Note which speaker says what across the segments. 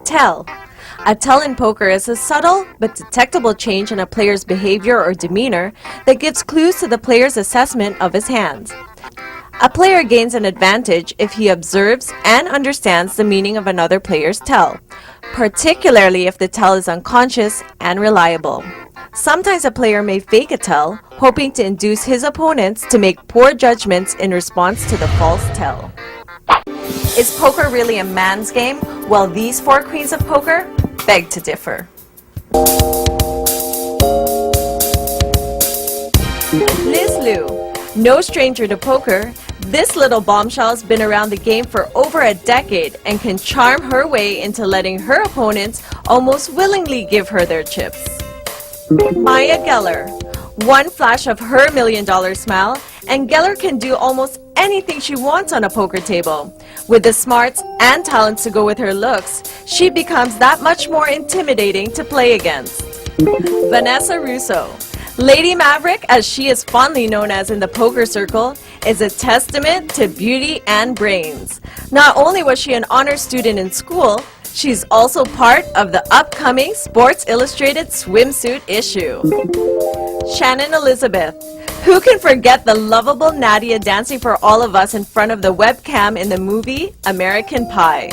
Speaker 1: Tell. A tell in poker is a subtle but detectable change in a player's behavior or demeanor that gives clues to the player's assessment of his hands. A player gains an advantage if he observes and understands the meaning of another player's tell, particularly if the tell is unconscious and reliable. Sometimes a player may fake a tell, hoping to induce his opponents to make poor judgments in response to the false tell. Is poker really a man's game? Well, these four queens of poker beg to differ. Liz Liu. No stranger to poker, this little bombshell's been around the game for over a decade and can charm her way into letting her opponents almost willingly give her their chips. Maya Geller. One flash of her $1 million smile, and Geller can do almost anything she wants on a poker table. With the smarts and talents to go with her looks, she becomes that much more intimidating to play against. Vanessa Russo. Lady Maverick, as she is fondly known as in the poker circle, is a testament to beauty and brains. Not only was she an honor student in school, she's also part of the upcoming Sports Illustrated swimsuit issue. Shannon Elizabeth. Who can forget the lovable Nadia dancing for all of us in front of the webcam in the movie American Pie?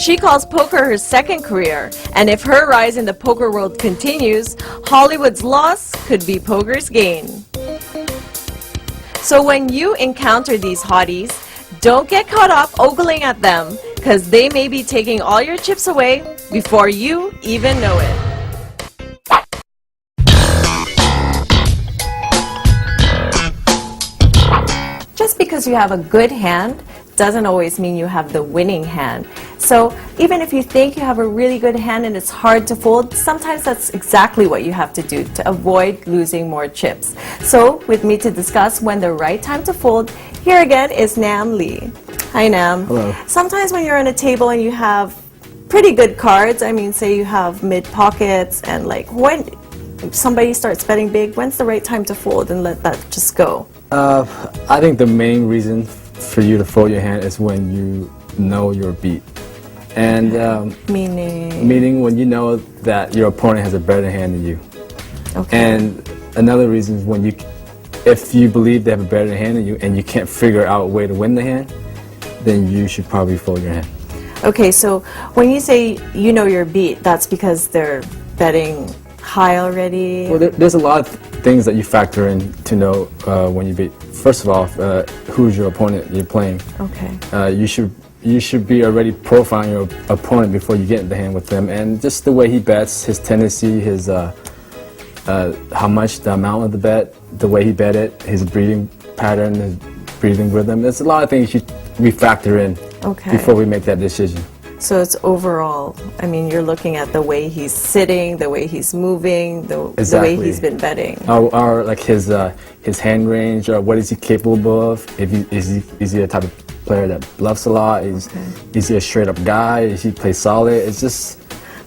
Speaker 1: She calls poker her second career, and if her rise in the poker world continues, Hollywood's loss could be poker's gain. So when you encounter these hotties, don't get caught up ogling at them, because they may be taking all your chips away before you even know it. Just because you have a good hand doesn't always mean you have the winning hand. So even if you think you have a really good hand and it's hard to fold, sometimes that's exactly what you have to do to avoid losing more chips. So with me to discuss when the right time to fold, here again is Nam Lee. Hi Nam.
Speaker 2: Hello.
Speaker 1: Sometimes when you're on a table and you have pretty good cards, I mean say you have mid pockets, and like when somebody starts betting big, when's the right time to fold and let that just go?
Speaker 2: I think the main reason for you to fold your hand is when you know you're beat. And meaning when you know that your opponent has a better hand than you.
Speaker 1: Okay.
Speaker 2: And another reason is when if you believe they have a better hand than you and you can't figure out a way to win the hand, then you should probably fold your hand.
Speaker 1: Okay, so when you say you know you're beat, that's because they're betting high already?
Speaker 2: Well, there's a lot of things that you factor in to know when you beat. First of all, who's your opponent you're playing.
Speaker 1: Okay.
Speaker 2: You should be already profiling your opponent before you get in the hand with them, and just the way he bets, his tendency, his how much, the amount of the bet, the way he bet it, his breathing pattern, his breathing rhythm. There's a lot of things we factor in before we make that decision.
Speaker 1: So it's overall, I mean, you're looking at the way he's sitting, the way he's moving, the way he's been betting.
Speaker 2: Or like his hand range, or what is he capable of? Is he a type of player that bluffs a lot? Is he a straight up guy? Is he play solid? It's just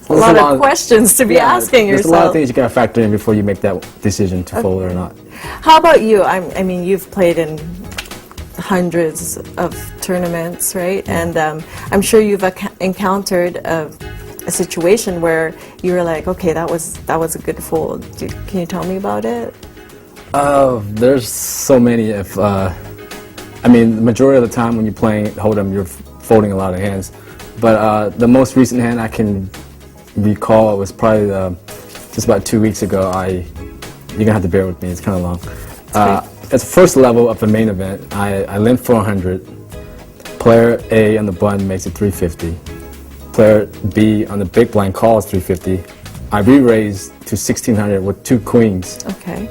Speaker 1: a lot of questions to be asking yourself.
Speaker 2: There's a lot of things you gotta factor in before you make that decision to fold or not.
Speaker 1: How about you? I mean, you've played in hundreds of tournaments, right? And I'm sure you've encountered a situation where you were like, okay, that was a good fold. Can you tell me about it?
Speaker 2: There's so many. I mean, the majority of the time when you're playing Hold'em, you're folding a lot of hands. But the most recent hand I can recall was probably just about 2 weeks ago. You're gonna have to bear with me. It's kind of long. At the first level of the main event, I limp 400. Player A on the button makes it 350. Player B on the big blind calls 350. I re-raise to 1600 with 2 queens.
Speaker 1: Okay.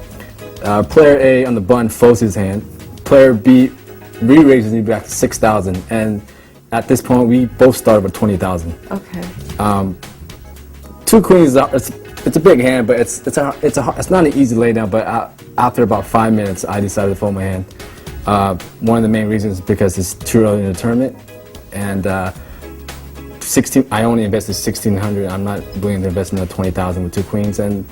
Speaker 2: Player A on the button folds his hand. Player B re-raises me back to 6,000. And at this point, we both started with 20,000.
Speaker 1: Okay.
Speaker 2: 2 queens. It's a big hand, but it's not an easy laydown. But after about 5 minutes, I decided to fold my hand. One of the main reasons is because it's too early in the tournament, and I only invested 1,600. I'm not willing to invest another 20,000 with 2 queens, and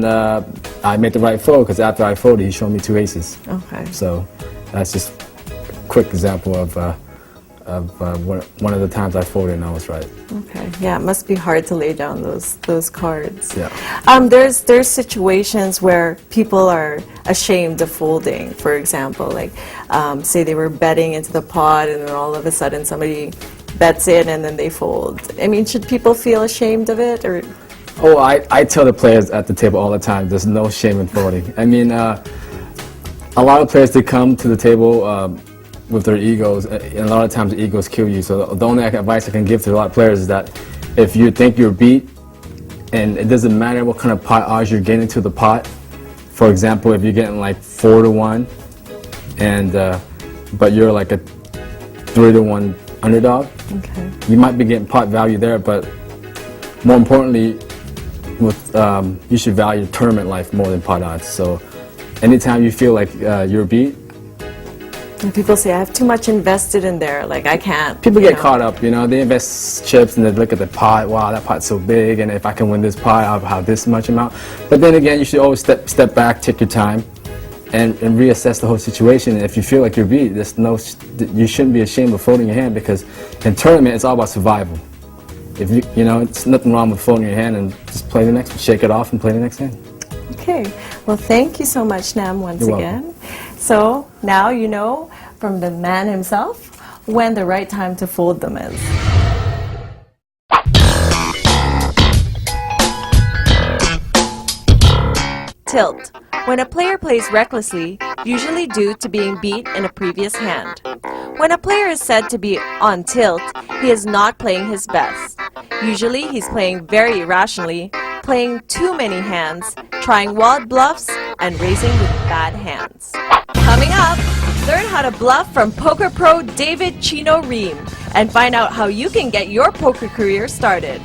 Speaker 2: I made the right fold because after I folded, he showed me 2 aces.
Speaker 1: Okay.
Speaker 2: So that's just a quick example of one of the times I folded and I was right.
Speaker 1: Okay. Yeah, it must be hard to lay down those cards.
Speaker 2: Yeah.
Speaker 1: There's situations where people are ashamed of folding. For example, like say they were betting into the pot and then all of a sudden somebody bets in and then they fold. I mean, should people feel ashamed of it or?
Speaker 2: Oh, I tell the players at the table all the time, there's no shame in folding. I mean, a lot of players, they come to the table with their egos, and a lot of times the egos kill you. So the only advice I can give to a lot of players is that if you think you're beat, and it doesn't matter what kind of pot odds you're getting to the pot. For example, if you're getting like 4-1, and but you're like a 3-1 underdog,
Speaker 1: Okay.
Speaker 2: you might be getting pot value there, but more importantly, you should value tournament life more than pot odds. So anytime you feel like you're beat,
Speaker 1: And people say I have too much invested in there, like I can't.
Speaker 2: people
Speaker 1: you
Speaker 2: get
Speaker 1: know.
Speaker 2: caught up, you know, they invest chips and they look at the pot, wow, that pot's so big, and if I can win this pot, I'll have this much amount. But then again, you should always step back, take your time, and reassess the whole situation. And if you feel like you're beat, you shouldn't be ashamed of folding your hand, because in tournament, it's all about survival. If you know, it's nothing wrong with folding your hand and just play the next one, shake it off and play the next hand.
Speaker 1: Okay. Well, thank you so much, Nam, once
Speaker 2: You're
Speaker 1: again. So now you know from the man himself when the right time to fold them is. Tilt. When a player plays recklessly, usually due to being beat in a previous hand. When a player is said to be on tilt, he is not playing his best. Usually he's playing very irrationally, playing too many hands, trying wild bluffs, and raising with bad hands. Coming up, learn how to bluff from poker pro David Chino Ream and find out how you can get your poker career started.